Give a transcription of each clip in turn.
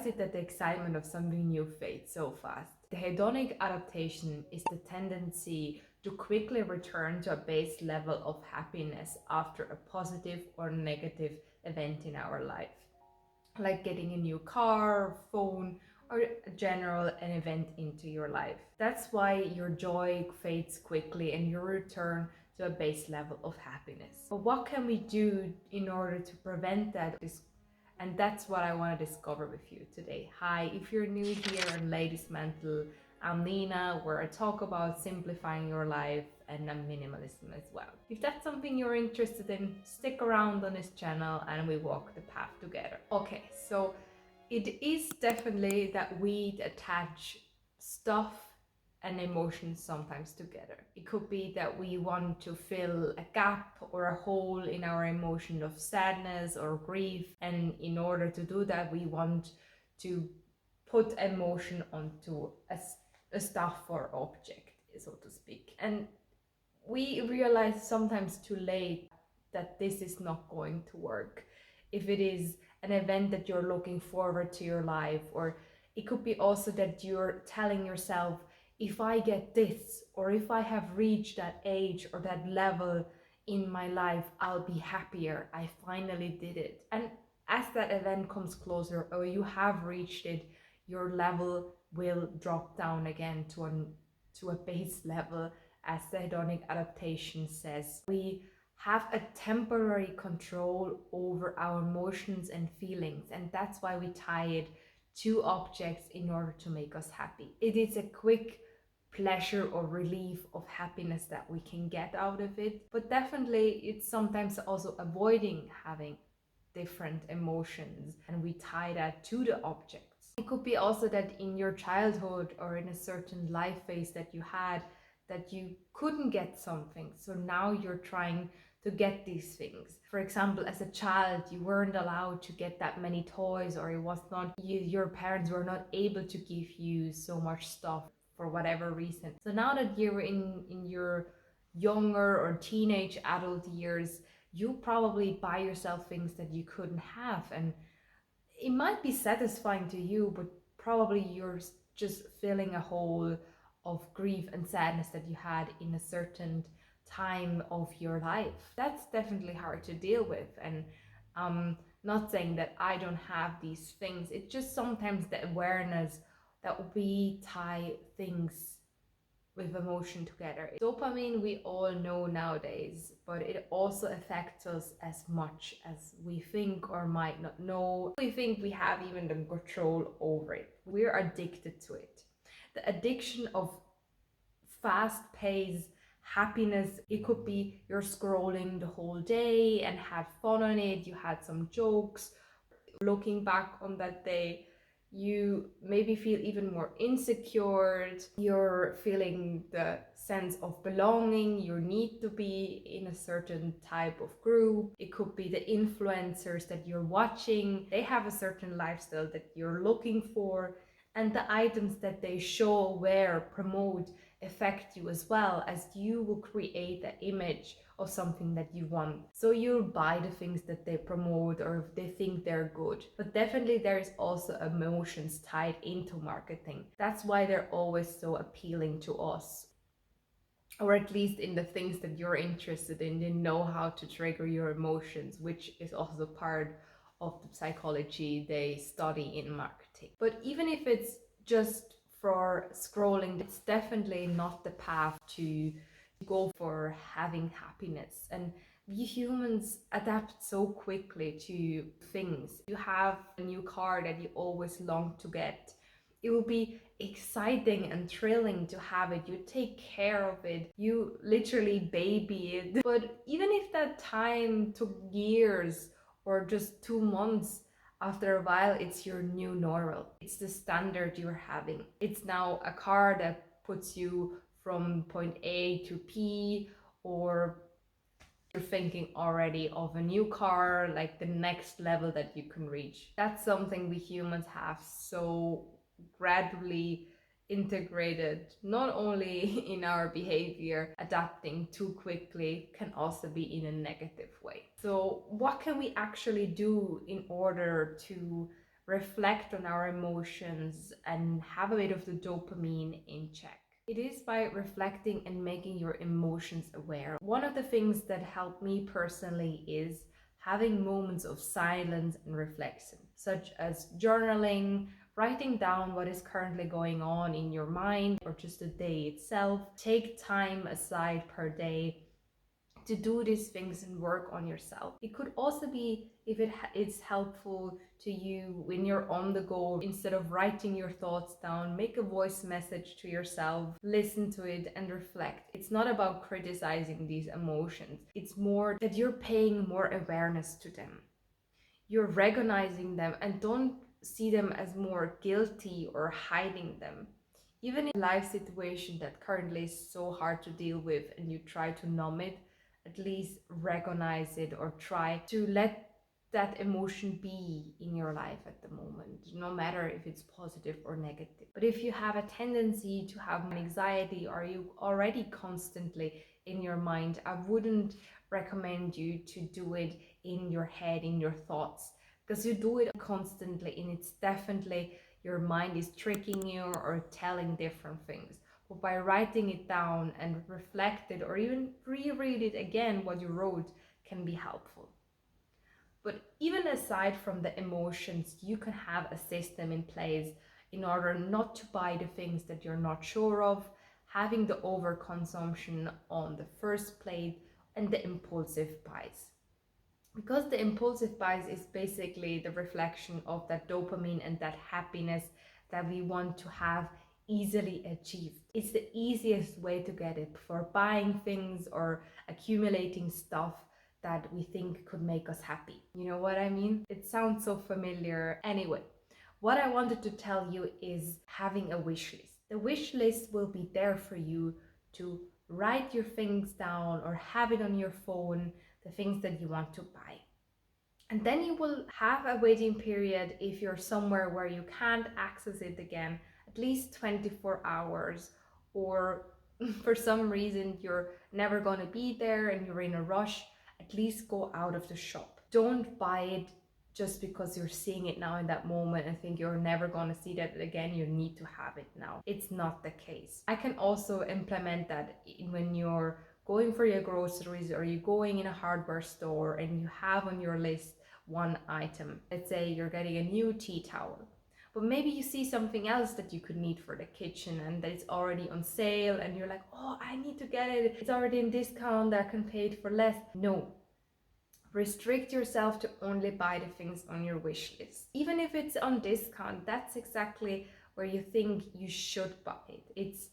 it that the excitement of something new fades so fast? The hedonic adaptation is the tendency to quickly return to a base level of happiness after a positive or negative event in our life, like getting a new car, phone, or an event into your life. That's why your joy fades quickly and you return to a base level of happiness. But what can we do in order to prevent that? And that's what I want to discover with you today. Hi, if you're new here on Ladies Mental, I'm Nina, where I talk about simplifying your life and minimalism as well. If that's something you're interested in, stick around on this channel and we walk the path together. Okay, so it is definitely that we attach stuff and emotions sometimes together. It could be that we want to fill a gap or a hole in our emotion of sadness or grief, and in order to do that we want to put emotion onto a stuff or object, so to speak. And we realize sometimes too late that this is not going to work. If it is an event that you're looking forward to your life, or it could be also that you're telling yourself, if I get this, or if I have reached that age or that level in my life, I'll be happier. I finally did it. And as that event comes closer or you have reached it, your level will drop down again to a base level. As the hedonic adaptation says, we have a temporary control over our emotions and feelings, and that's why we tie it to objects in order to make us happy. It is a quick pleasure or relief of happiness that we can get out of it, but definitely it's sometimes also avoiding having different emotions, and we tie that to the objects. It could be also that in your childhood or in a certain life phase that you had, that you couldn't get something, so now you're trying to get these things. For example, as a child you weren't allowed to get that many toys, or it was not your parents were not able to give you so much stuff for whatever reason. So now that you're in your younger or teenage adult years, you probably buy yourself things that you couldn't have, and it might be satisfying to you, but probably you're just filling a hole of grief and sadness that you had in a certain time of your life. That's definitely hard to deal with, and not saying that I don't have these things. It's just sometimes the awareness that we tie things with emotion together. Dopamine we all know nowadays, but it also affects us as much as we think or might not know. We think we have even the control over it. We're addicted to it. The addiction of fast-paced happiness, it could be you're scrolling the whole day and had fun on it, you had some jokes. Looking back on that day, you maybe feel even more insecure, you're feeling the sense of belonging, you need to be in a certain type of group. It could be the influencers that you're watching, they have a certain lifestyle that you're looking for, and the items that they show, wear, promote affect you as well, as you will create the image of something that you want. So you'll buy the things that they promote or if they think they're good. But definitely there is also emotions tied into marketing. That's why they're always so appealing to us. Or at least in the things that you're interested in, they know how to trigger your emotions, which is also part of the psychology they study in marketing. But even if it's just for scrolling, it's definitely not the path to go for having happiness. And we humans adapt so quickly to things. You have a new car that you always long to get. It will be exciting and thrilling to have it. You take care of it. You literally baby it. But even if that time took years or just 2 months, after a while, it's your new normal. It's the standard you're having. It's now a car that puts you from point A to P, or you're thinking already of a new car, like the next level that you can reach. That's something we humans have so gradually integrated, not only in our behavior. Adapting too quickly can also be in a negative way. So what can we actually do in order to reflect on our emotions and have a bit of the dopamine in check. It is by reflecting and making your emotions aware. One of the things that helped me personally is having moments of silence and reflection, such as journaling, writing down what is currently going on in your mind or just the day itself. Take time aside per day to do these things and work on yourself. It could also be, if it's helpful to you when you're on the go, instead of writing your thoughts down, make a voice message to yourself, listen to it and reflect. It's not about criticizing these emotions, it's more that you're paying more awareness to them. You're recognizing them and don't see them as more guilty or hiding them. Even in a life situation that currently is so hard to deal with and you try to numb it, at least recognize it or try to let that emotion be in your life at the moment, no matter if it's positive or negative. But if you have a tendency to have anxiety or you already constantly in your mind, I wouldn't recommend you to do it in your head, in your thoughts, because you do it constantly and it's definitely your mind is tricking you or telling different things. But by writing it down and reflect it or even reread it again, what you wrote can be helpful. But even aside from the emotions, you can have a system in place in order not to buy the things that you're not sure of, having the overconsumption on the first plate, and the impulsive buys. Because the impulsive buys is basically the reflection of that dopamine and that happiness that we want to have easily achieved. It's the easiest way to get it, for buying things or accumulating stuff that we think could make us happy. You know what I mean? It sounds so familiar. Anyway, what I wanted to tell you is having a wish list. The wish list will be there for you to write your things down or have it on your phone, the things that you want to buy. And then you will have a waiting period if you're somewhere where you can't access it again, at least 24 hours, or for some reason you're never going to be there and you're in a rush, at least go out of the shop. Don't buy it just because you're seeing it now in that moment and think you're never going to see that again, you need to have it now. It's not the case. I can also implement that when you're going for your groceries or you're going in a hardware store and you have on your list one item. Let's say you're getting a new tea towel, but maybe you see something else that you could need for the kitchen and that it's already on sale and you're like, oh, I need to get it, it's already in discount, I can pay it for less. No, restrict yourself to only buy the things on your wish list. Even if it's on discount, that's exactly where you think you should buy it. It's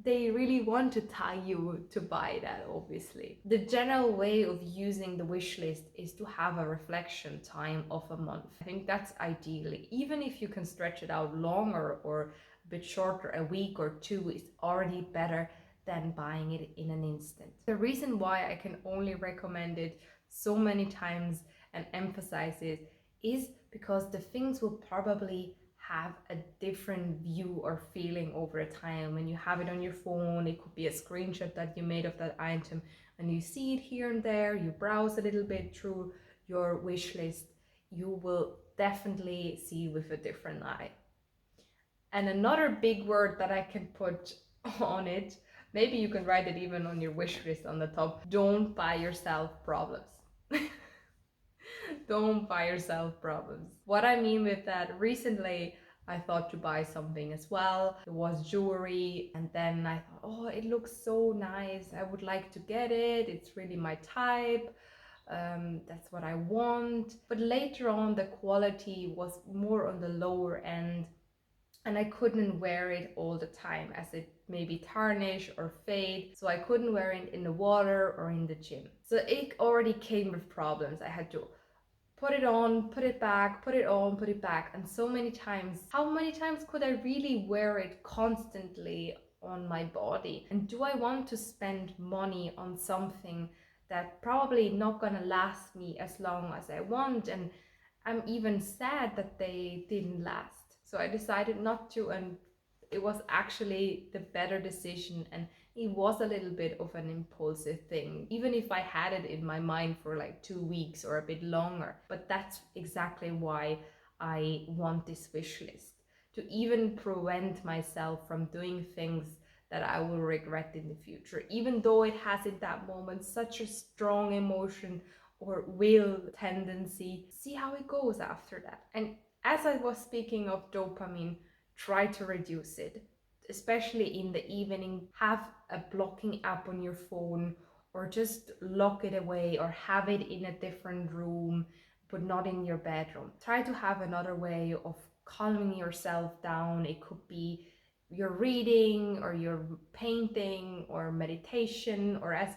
they really want to tie you to buy that, obviously. The general way of using the wish list is to have a reflection time of a month. I think that's ideally. Even if you can stretch it out longer or a bit shorter, a week or two is already better than buying it in an instant. The reason why I can only recommend it so many times and emphasize it is because the things will probably have a different view or feeling over time. When you have it on your phone, it could be a screenshot that you made of that item and you see it here and there, you browse a little bit through your wish list, you will definitely see with a different eye. And another big word that I can put on it, maybe you can write it even on your wish list on the top: don't buy yourself problems. Don't buy yourself problems. What I mean with that, recently I thought to buy something as well. It was jewelry, and then I thought, oh, it looks so nice, I would like to get it, it's really my type, that's what I want. But later on the quality was more on the lower end and I couldn't wear it all the time, as it maybe tarnish or fade, so I couldn't wear it in the water or in the gym. So it already came with problems. I had to put it on, put it back, put it on, put it back, and so many times. How many times could I really wear it constantly on my body? And do I want to spend money on something that probably not gonna last me as long as I want? And I'm even sad that they didn't last. So I decided not to, and it was actually the better decision and It was a little bit of an impulsive thing, even if I had it in my mind for like 2 weeks or a bit longer. But that's exactly why I want this wish list, to even prevent myself from doing things that I will regret in the future, even though it has in that moment such a strong emotion or will tendency. See how it goes after that. And as I was speaking of dopamine, try to reduce it, especially in the evening. Have a blocking app on your phone, or just lock it away, or have it in a different room but not in your bedroom. Try to have another way of calming yourself down. It could be your reading or your painting or meditation, or as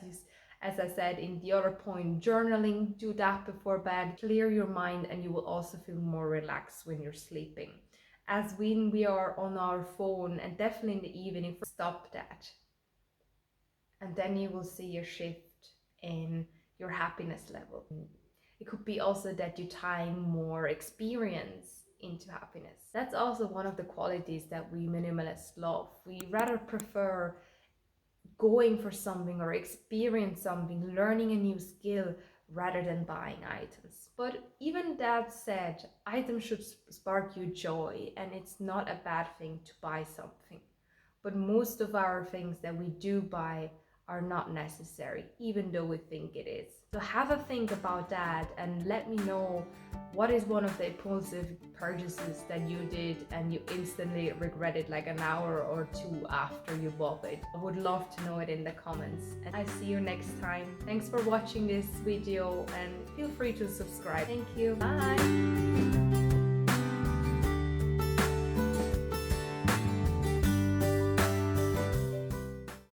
I said in the other point, journaling. Do that before bed. Clear your mind, and you will also feel more relaxed when you're sleeping. As when we are on our phone, and definitely in the evening, stop that. And then you will see a shift in your happiness level. It could be also that you're tying more experience into happiness. That's also one of the qualities that we minimalists love. We rather prefer going for something or experience something, learning a new skill, rather than buying items. But even that said, items should spark you joy, and it's not a bad thing to buy something. But most of our things that we do buy are not necessary, even though we think it is. So have a think about that, and let me know what is one of the impulsive purchases that you did and you instantly regretted like an hour or two after you bought it. I would love to know it in the comments. And I see you next time. Thanks for watching this video, and feel free to subscribe. Thank you. Bye.